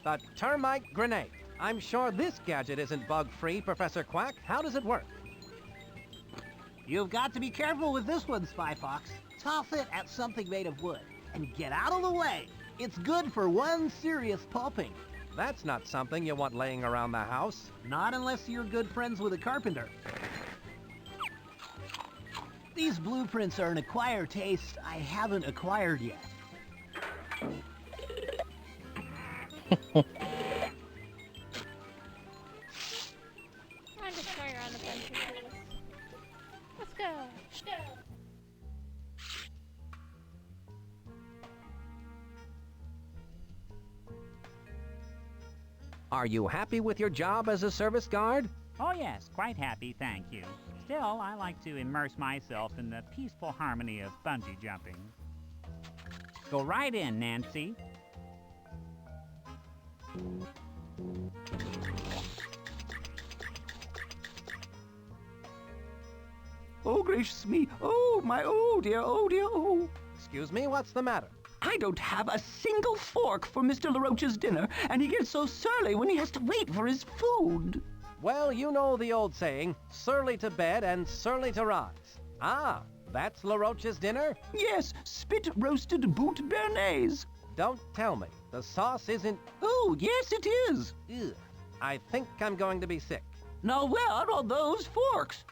The termite grenade. I'm sure this gadget isn't bug-free, Professor Quack. How does it work? You've got to be careful with this one, Spy Fox. Toss it at something made of wood and get out of the way. It's good for one serious pulping. That's not something you want laying around the house. Not unless you're good friends with a carpenter. These blueprints are an acquired taste I haven't acquired yet. I'm just going around the fence. Let's go. Are you happy with your job as a service guard? Oh yes, quite happy, thank you. Still, I like to immerse myself in the peaceful harmony of bungee jumping. Go right in, Nancy. Oh, gracious me. Oh, my, oh dear, oh dear, oh. Excuse me, what's the matter? I don't have a single fork for Mr. LaRoche's dinner, and he gets so surly when he has to wait for his food. Well, you know the old saying, surly to bed and surly to rise. Ah, that's LaRoche's dinner? Yes, spit-roasted boot béarnaise. Don't tell me. The sauce isn't... Oh, yes, it is. Ugh. I think I'm going to be sick. Now, where are those forks?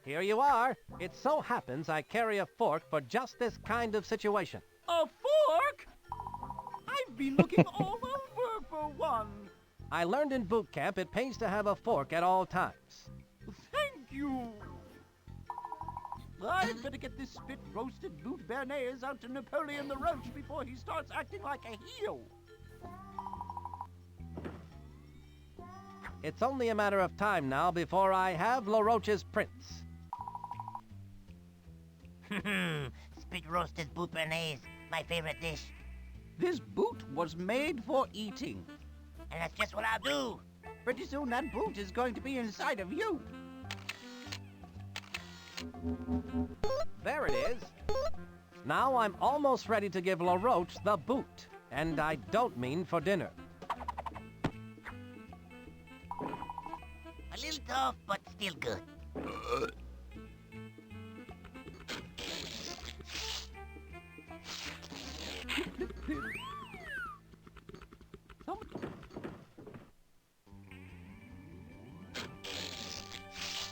Here you are. It so happens I carry a fork for just this kind of situation. A fork? I've been looking all over for one. I learned in boot camp it pays to have a fork at all times. Thank you. I'd better get this spit-roasted boot béarnaise out to Napoleon the Roach before he starts acting like a heel. It's only a matter of time now before I have LaRoche's prince. Spit roasted boot béarnaise, my favorite dish. This boot was made for eating. And that's just what I'll do. Pretty soon that boot is going to be inside of you. There it is. Now I'm almost ready to give LaRoche the boot. And I don't mean for dinner. A little tough, but still good.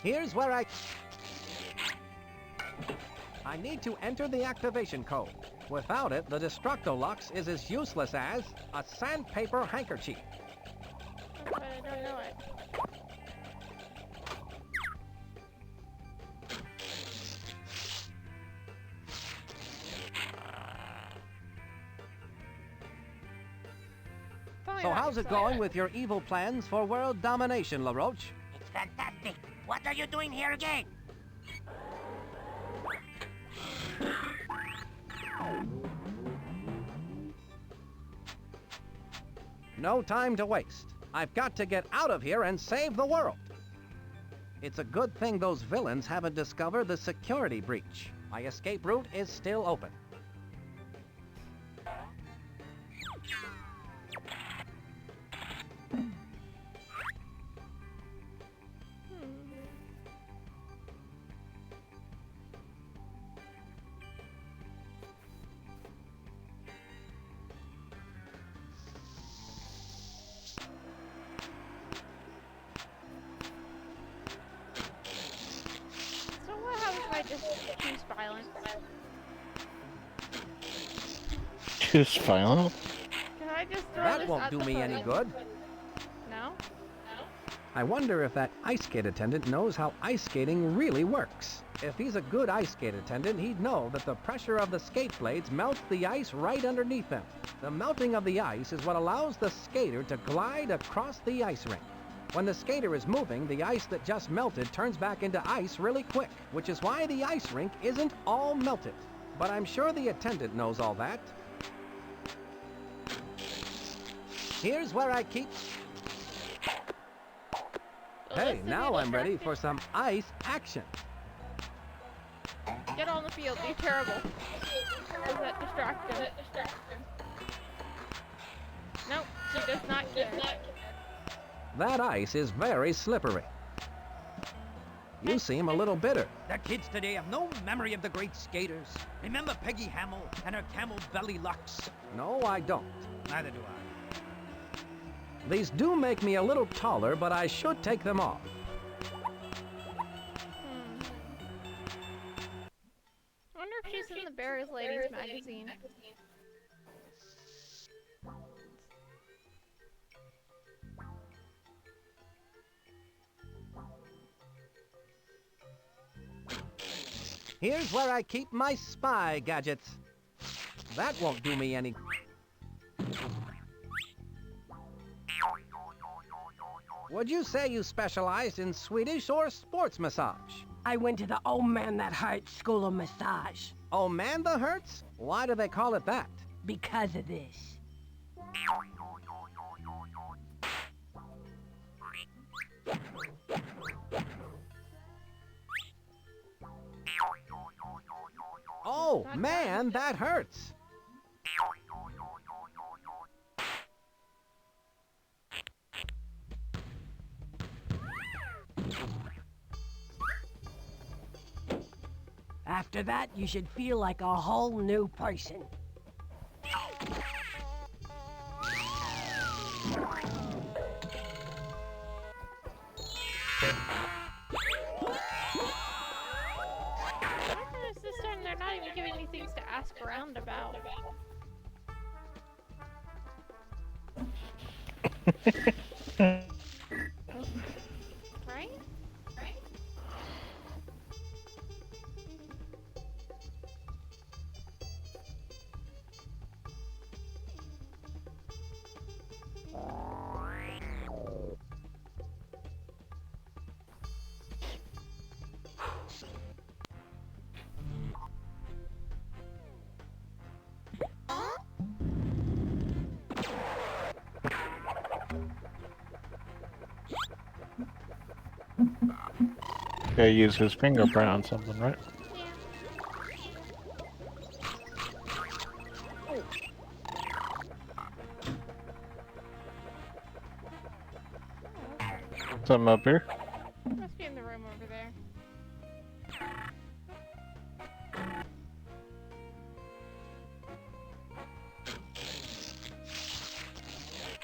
Here's where I need to enter the activation code. Without it, the Destructolux is as useless as a sandpaper handkerchief. But I don't know it. So how's it going with your evil plans for world domination, LaRoche? It's fantastic. What are you doing here again? No time to waste. I've got to get out of here and save the world. It's a good thing those villains haven't discovered the security breach. My escape route is still open. So what happens if I just choose violence? Choose violent? Can I just throw That this won't at do the me any person? good. No? I wonder if that ice skate attendant knows how ice skating really works. If he's a good ice skate attendant, he'd know that the pressure of the skate blades melts the ice right underneath them. The melting of the ice is what allows the skater to glide across the ice rink. When the skater is moving, the ice that just melted turns back into ice really quick, which is why the ice rink isn't all melted. But I'm sure the attendant knows all that. Here's where I keep... So Hey, this to now be I'm ready distracting. for some ice action. Get on the field. Be terrible. Does that distract him? Nope, he does not care. That ice is very slippery. You seem a little bitter. The kids today have no memory of the great skaters. Remember Peggy Hamill and her camel belly locks? No, I don't. Neither do I. These do make me a little taller, but I should take them off. I wonder if she's in the Bears Ladies magazine. Here's where I keep my spy gadgets. That won't do me any... Would you say you specialize in Swedish or sports massage? I went to the Old Man That Hurts School of Massage. Oh, man, the hurts? Why do they call it that? Because of this. Oh, man, that hurts. After that, you should feel like a whole new person. This time they're not even giving me things to ask around about. Right? Gotta use his fingerprint on something, right? Something up here? Must be in the room over there.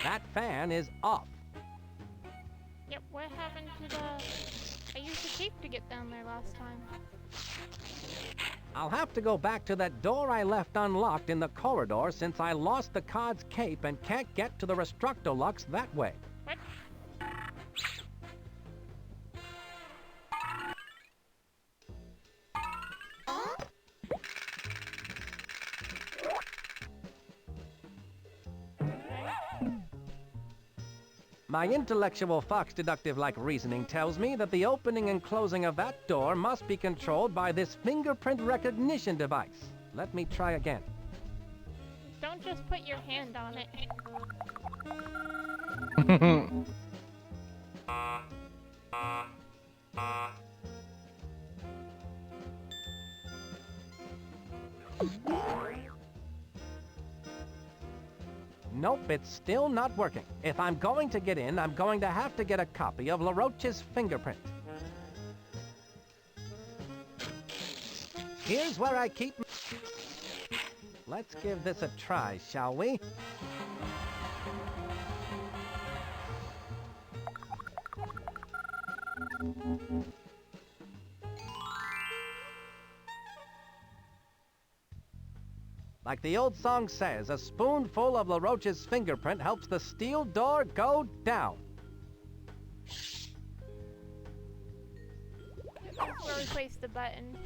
That fan is off. Yep, what happened to the... I used the tape to get down there last time. I'll have to go back to that door I left unlocked in the corridor since I lost the cod's cape and can't get to the Restructolux that way. What? My intellectual fox deductive-like reasoning tells me that the opening and closing of that door must be controlled by this fingerprint recognition device. Let me try again. Don't just put your hand on it. Nope, it's still not working. If I'm going to get in, I'm going to have to get a copy of LaRoche's fingerprint. Here's where I keep... Let's give this a try, shall we? Like the old song says, a spoonful of LaRoche's fingerprint helps the steel door go down. That's where we place the button.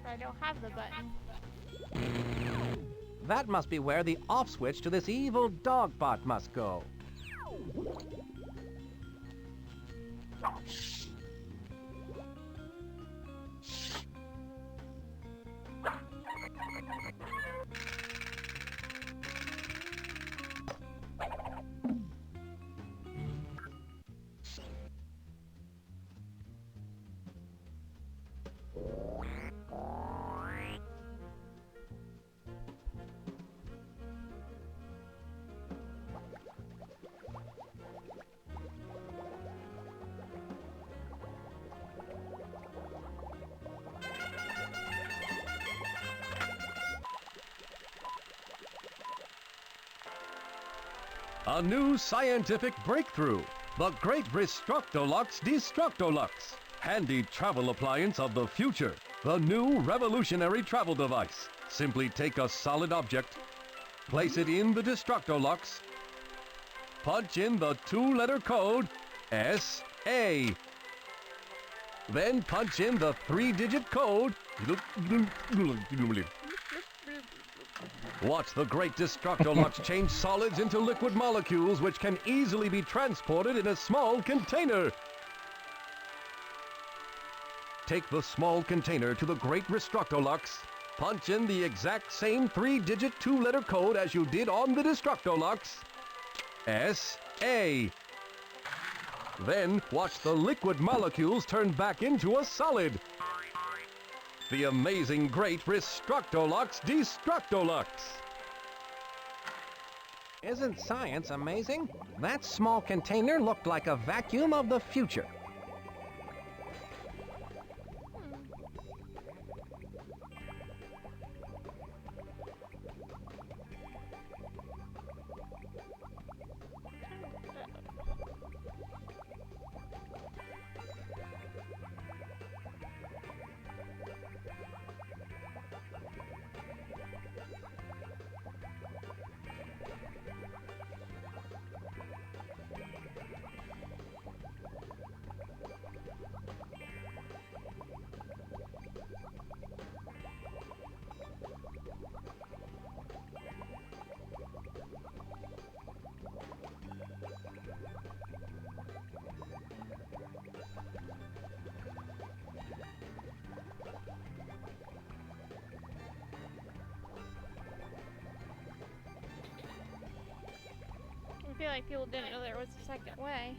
I don't have the button. That must be where the off switch to this evil dog bot must go. A new scientific breakthrough. The Great Restructolux Destructolux. Handy travel appliance of the future. The new revolutionary travel device. Simply take a solid object, place it in the Destructolux, punch in the 2-letter code SA. Then punch in the 3-digit code. Watch the Great Destructolux change solids into liquid molecules which can easily be transported in a small container. Take the small container to the Great Restructolux, punch in the exact same 3-digit 2-letter code as you did on the Destructolux, SA. Then watch the liquid molecules turn back into a solid. The amazing Great Restructolux Destructolux. Isn't science amazing? That small container looked like a vacuum of the future. I feel like people didn't know there was a second way.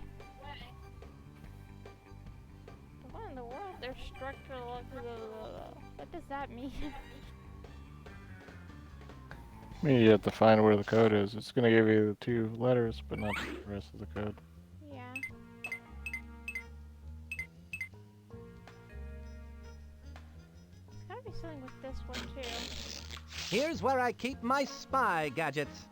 What in the world? They're structural. What does that mean? I mean, you have to find where the code is. It's gonna give you the 2 letters, but not the rest of the code. Yeah. There's gotta be something with this one too. Here's where I keep my spy gadgets.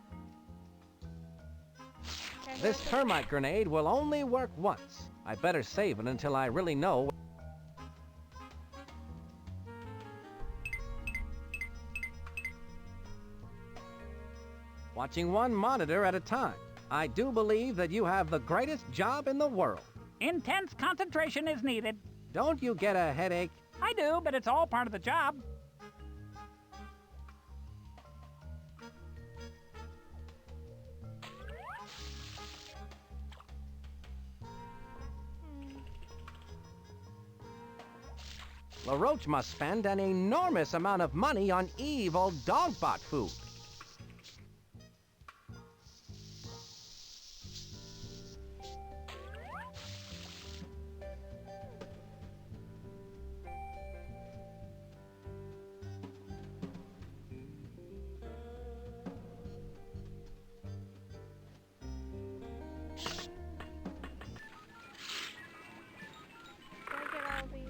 Okay, This where's it? termite grenade will only work once. I better save it until I really know. Watching one monitor at a time. I do believe that you have the greatest job in the world. Intense concentration is needed. Don't you get a headache? I do, but it's all part of the job. LaRoche must spend an enormous amount of money on evil dogbot food. Where I get all these?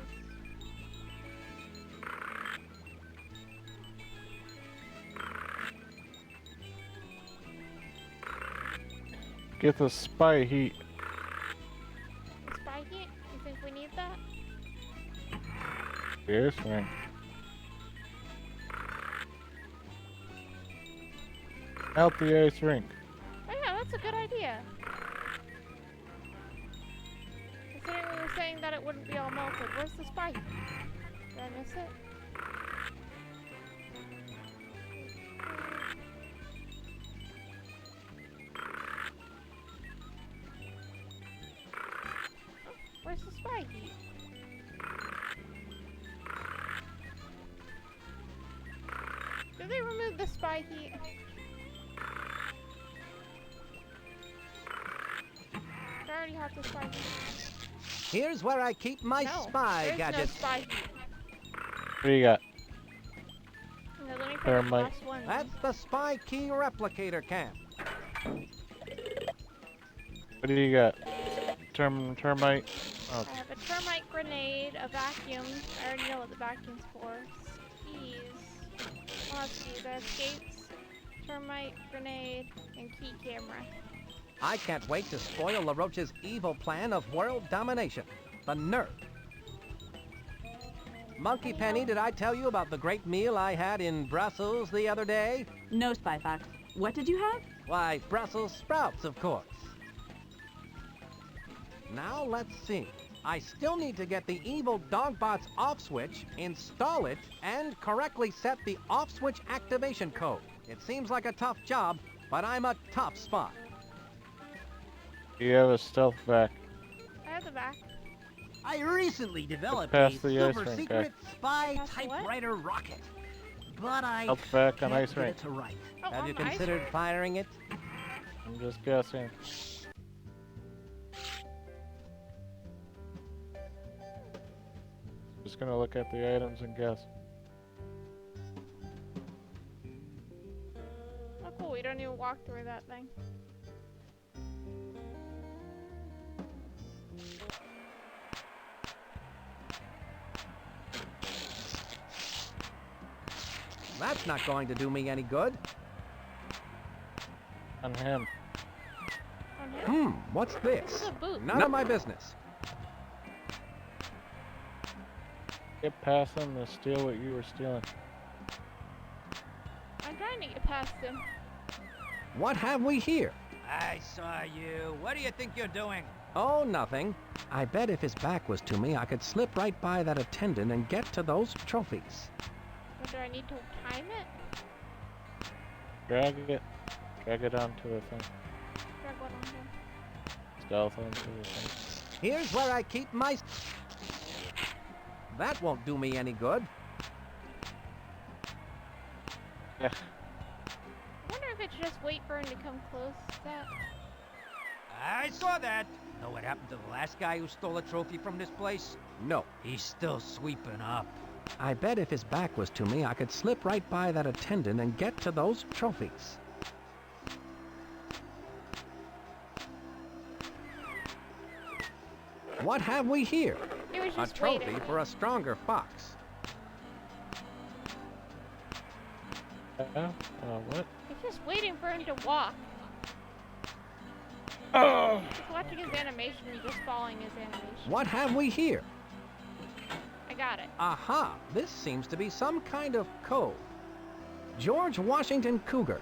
Get the spy heat. The spy heat? You think we need that? Yes, man. Out the ice rink. Oh yeah, that's a good idea. Considering we were saying that it wouldn't be all melted. Where's the spy heat? Did I miss it? Where's the spy heat? Did they remove the spy heat? I already have the spy heat. Here's where I keep my No, spy there's gadgets. no spy heat. What do you got? No, let me put the Thermite. last one. That's the spy key replicator camp. What do you got? Termite? Oh, I have a termite grenade, a vacuum. I already know what the vacuum's for. Skis. Oh, skis. I have skates, termite grenade, and key camera. I can't wait to spoil LaRoche's evil plan of world domination. The nerve. Monkey Penny, did I tell you about the great meal I had in Brussels the other day? No, Spy Fox. What did you have? Why, Brussels sprouts, of course. Now let's see. I still need to get the evil Dogbot's off switch, install it, and correctly set the off switch activation code. It seems like a tough job, but I'm a tough spot. You have a stealth vac. I have the back. I recently developed Pass a the ice super rink secret spy Pass the what? typewriter rocket. But I Stealth vac on can't ice get rink. it to write. Oh, Have you on the ice considered rink. firing it? I'm just guessing. Just gonna look at the items and guess. Oh, cool. We don't even walk through that thing. That's not going to do me any good. On him. On here? What's This this? is a boot. None of my business. Get past him to steal what you were stealing. I'm trying to get past him. What have we here? I saw you. What do you think you're doing? Oh, nothing. I bet if his back was to me, I could slip right by that attendant and get to those trophies. But do I need to time it? Drag it. Drag it onto the thing. Drag what on him? Stealth onto the thing. Here's where I keep my... That won't do me any good. Yeah. I wonder if it's just wait for him to come close to that. I saw that. Know what happened to the last guy who stole a trophy from this place? No. He's still sweeping up. I bet if his back was to me, I could slip right by that attendant and get to those trophies. What have we here? He was A just trophy waiting. for a stronger fox. What? He's just waiting for him to walk. Oh! Just watching his animation and just following his animation. What have we here? I got it. Aha! This seems to be some kind of code. George Washington Cougar.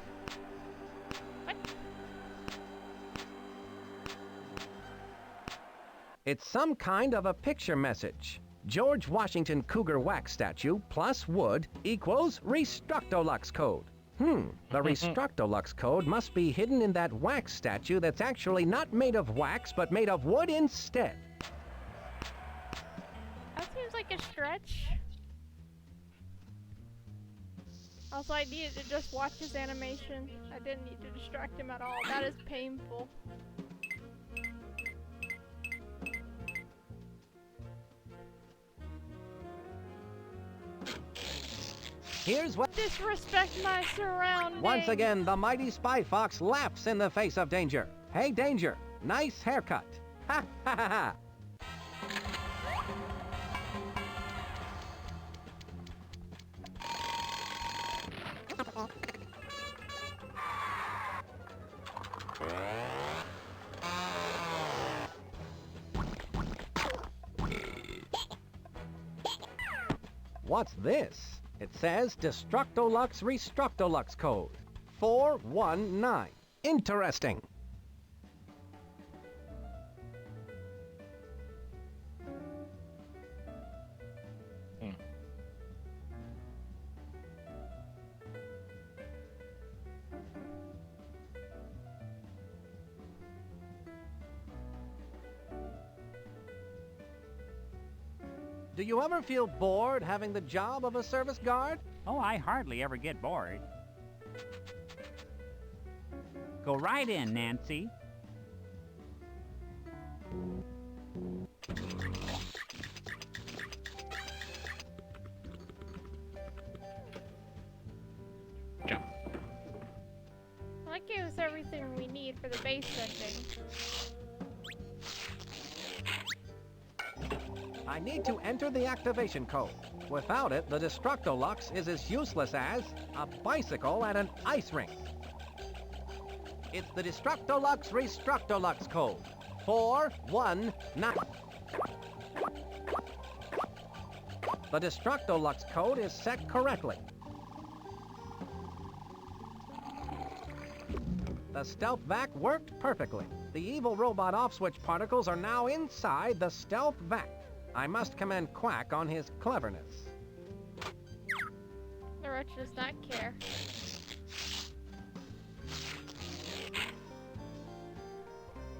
What? It's some kind of a picture message. George Washington Cougar wax statue plus wood equals Restructolux code. The Restructolux code must be hidden in that wax statue that's actually not made of wax but made of wood instead. That seems like a stretch. Also, I needed to just watch his animation. I didn't need to distract him at all. That is painful. Here's what... Disrespect my surroundings. Once again, the mighty Spy Fox laughs in the face of danger. Hey, Danger, nice haircut. Ha ha ha ha. What's this? It says Destructolux Restructolux code 419. Interesting. Do you ever feel bored having the job of a service guard? Oh, I hardly ever get bored. Go right in, Nancy. Well, that gave us everything we need for the base setting. I need to enter the activation code. Without it, the Destructolux is as useless as a bicycle at an ice rink. It's the Destructolux Restructolux code. 419. The Destructolux code is set correctly. The stealth vac worked perfectly. The evil robot off-switch particles are now inside the stealth vac. I must commend Quack on his cleverness. The Roach does not care.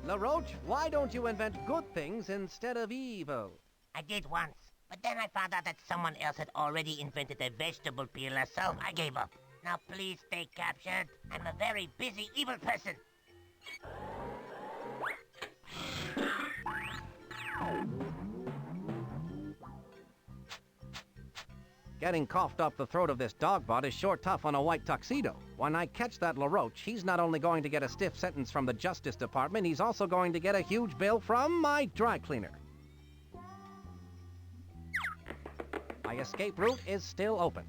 LaRoche, why don't you invent good things instead of evil? I did once, but then I found out that someone else had already invented a vegetable peeler, so I gave up. Now please stay captured. I'm a very busy evil person. Getting coughed up the throat of this dogbot is sure tough on a white tuxedo. When I catch that LaRoche, he's not only going to get a stiff sentence from the Justice Department, he's also going to get a huge bill from my dry cleaner. My escape route is still open.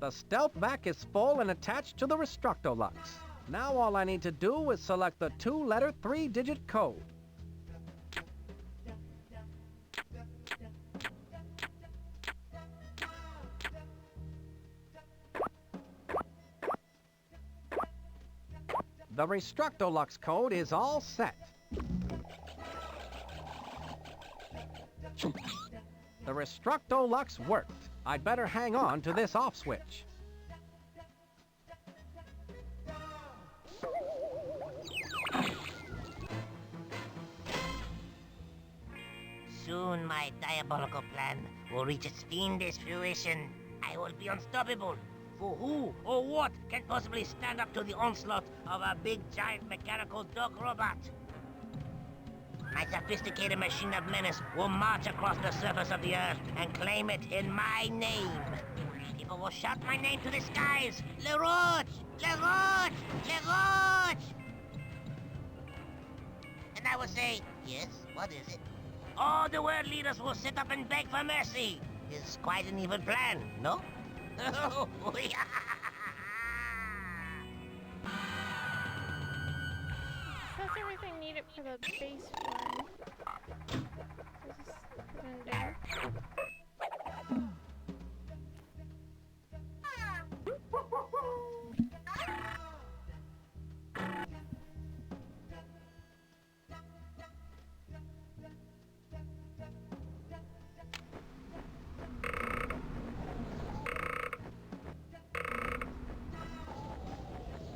The stealth vac is full and attached to the Restructolux. Now all I need to do is select the 2-letter 3-digit code. The Restructolux code is all set. The Restructolux worked. I'd better hang on to this off switch. Soon my diabolical plan will reach its fiendish fruition. I will be unstoppable. For who or what can possibly stand up to the onslaught of a big, giant mechanical dog robot? My sophisticated machine of menace will march across the surface of the earth and claim it in my name. People will shout my name to the skies. LaRoche! LaRoche! LaRoche! And I will say, yes, what is it? All the world leaders will sit up and beg for mercy. It's quite an evil plan, no? That's everything needed for the base one. This is put in there.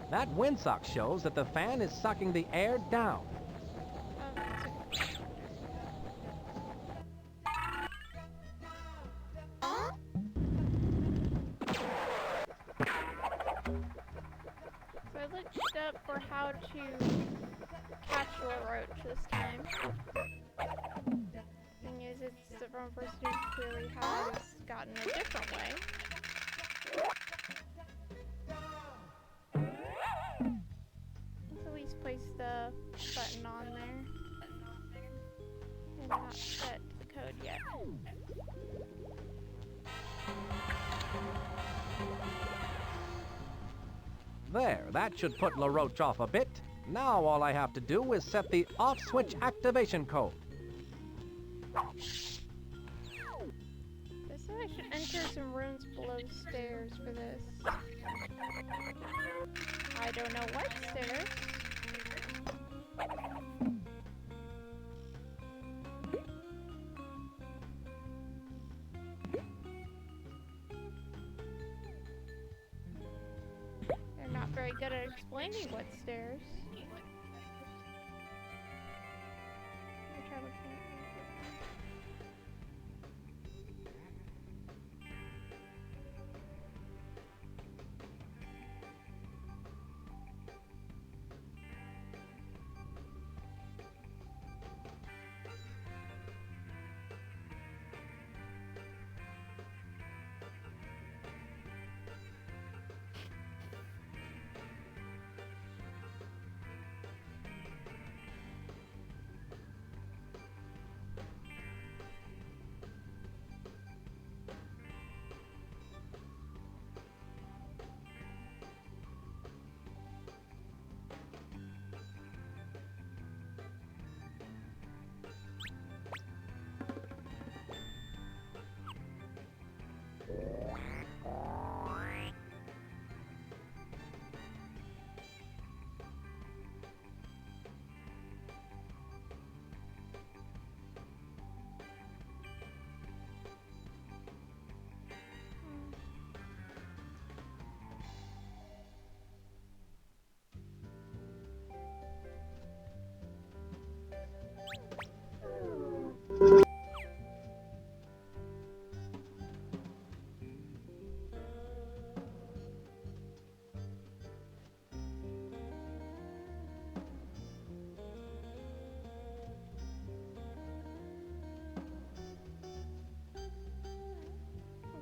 That windsock shows that the fan is sucking the air down. So I looked up for how to catch LaRoche this time. Thing is, it's the wrong person who clearly has gotten a different way. Let's at least place the button on there. And not set the code yet. There, that should put LaRoche off a bit. Now all I have to do is set the off-switch activation code. They said I should enter some rooms below stairs for this. I don't know what stairs. They're not very good at explaining what stairs. Let me try looking at it.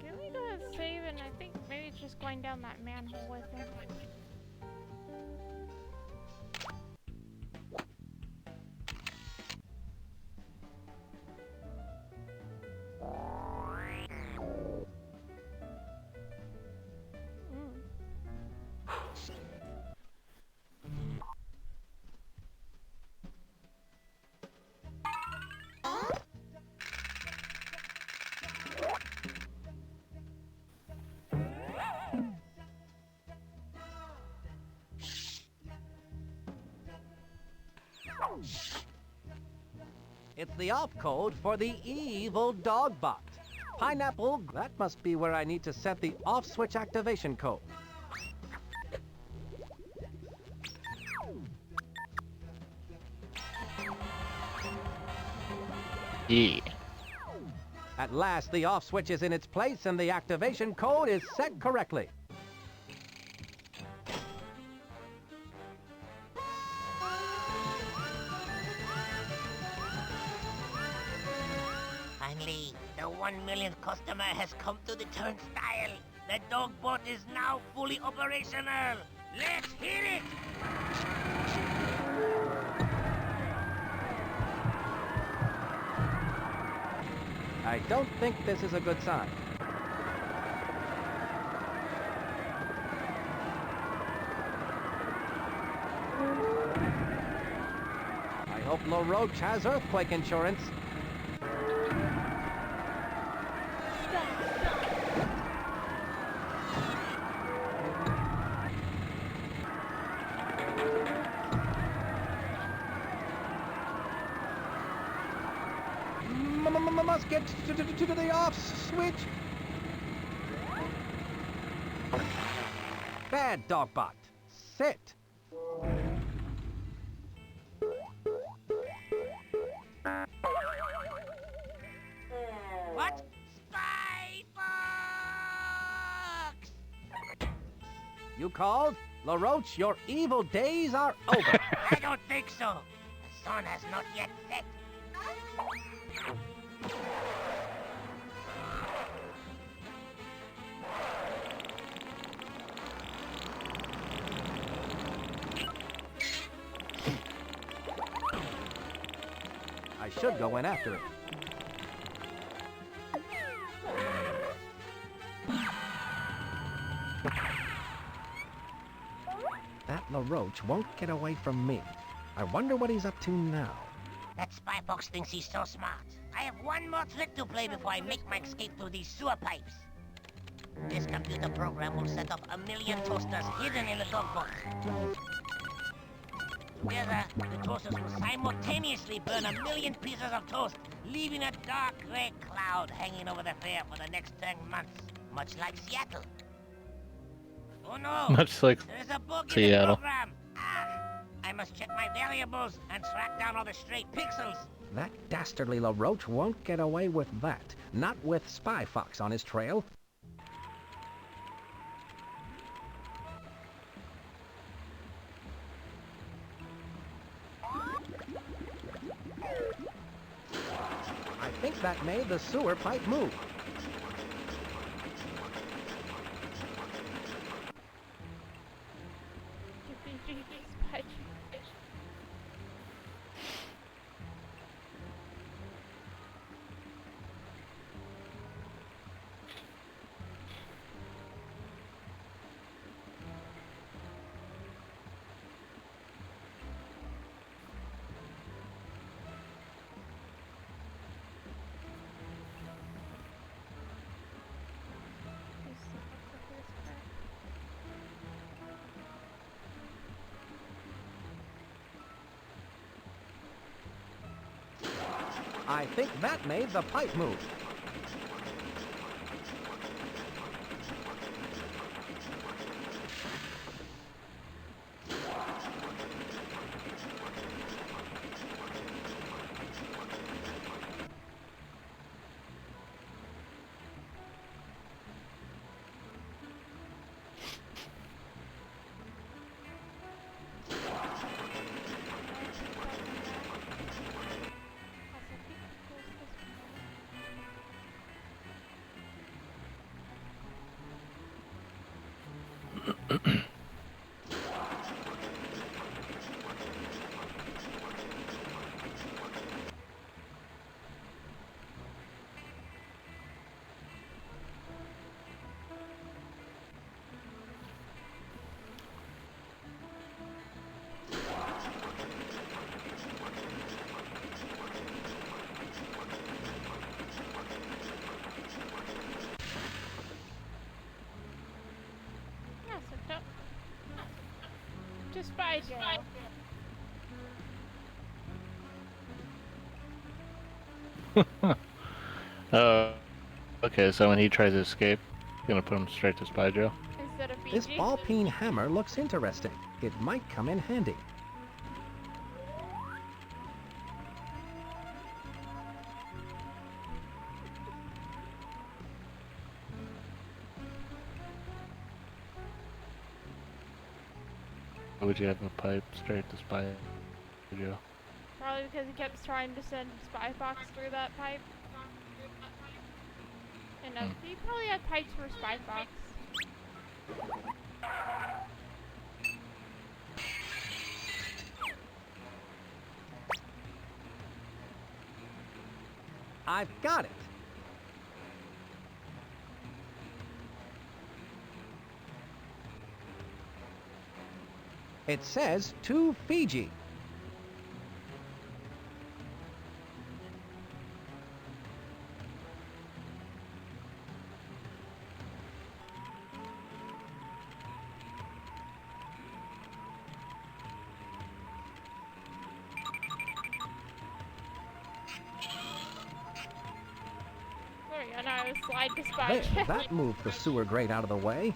Can we do a save? And I think maybe it's just going down that manhole with him. It's the off code for the evil dog bot. Pineapple, that must be where I need to set the off switch activation code. Yeah. At last, the off switch is in its place and the activation code is set correctly. Finally, the 1 millionth customer has come to the turnstile. The dog bot is now fully operational. Let's hit it! I don't think this is a good sign. I hope LaRoche has earthquake insurance. Must get to the off switch. Bad dogbot. Sit. What? Spy Fox! You called? LaRoche, your evil days are over. I don't think so. The sun has not yet set. I should go in after it. That LaRoche won't get away from me. I wonder what he's up to now. That Spy Fox thinks he's so smart. I have one more trick to play before I make my escape through these sewer pipes. This computer program will set up 1 million toasters hidden in the dog box. Together, the toasters will simultaneously burn 1 million pieces of toast, leaving a dark gray cloud hanging over the fair for the next 10 months, much like Seattle. Oh no! Much like There's a bug in the Seattle. program! Ah, I must check my variables and track down all the stray pixels. That dastardly LaRoche won't get away with that. Not with Spy Fox on his trail. I think that made the sewer pipe move. Spy. I think that made the pipe move. No, so don't. Just Spy Jail. Okay, so when he tries to escape, gonna put him straight to spy jail. Instead of This Fiji. ball peen hammer looks interesting. It might come in handy. Why would you have a pipe straight to spy jail? Probably because he kept trying to send Spy Fox through that pipe. And he probably had pipes for Spy Fox. I've got it. It says to Fiji. There we go, now I was slide to Spy There, Jail. that moved the sewer grate out of the way.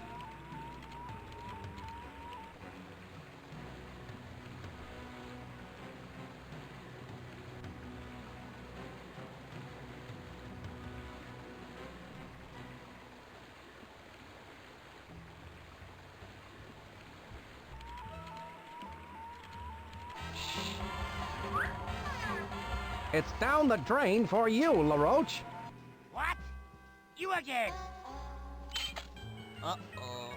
It's down the drain for you, LaRoche. What? You again? Uh-oh.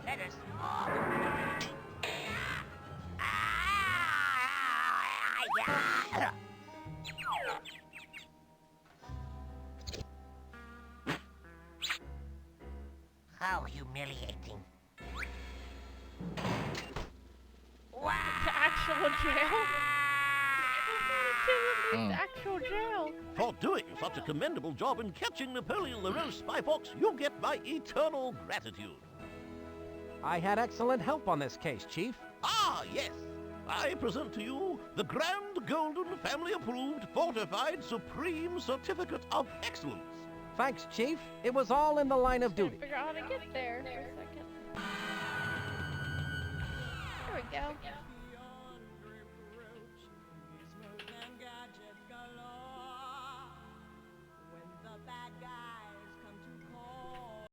Let us. How humiliating. Wow. To actual jail? To actual jail. For doing such a commendable job in catching Napoleon LaRoche, Spy Fox, you get my eternal gratitude. I had excellent help on this case, Chief. Ah, yes. I present to you the Grand golden, family-approved, fortified, supreme certificate of excellence. Thanks, Chief. It was all in the line of Trying duty. to figure out how to get there for a second. There we go.